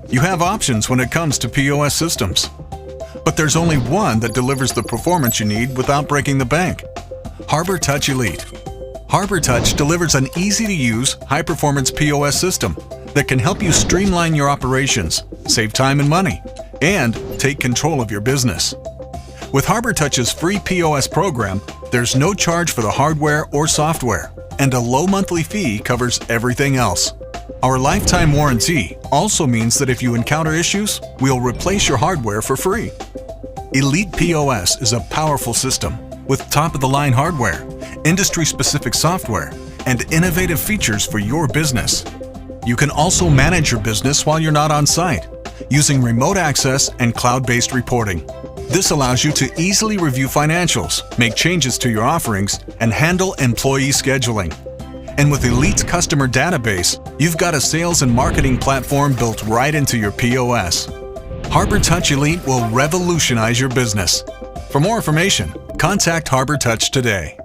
You have options when it comes to POS systems. But there's only one that delivers the performance you need without breaking the bank. Harbor Touch Elite. Harbor Touch delivers an easy-to-use, high-performance POS system that can help you streamline your operations, save time and money, and take control of your business. With Harbor Touch's free POS program, there's no charge for the hardware or software, and a low monthly fee covers everything else. Our lifetime warranty also means that if you encounter issues, we'll replace your hardware for free. Elite POS is a powerful system with top-of-the-line hardware, industry-specific software, and innovative features for your business. You can also manage your business while you're not on site, using remote access and cloud-based reporting. This allows you to easily review financials, make changes to your offerings, and handle employee scheduling. And with Elite's customer database, you've got a sales and marketing platform built right into your POS. Harbor Touch Elite will revolutionize your business. For more information, contact Harbor Touch today.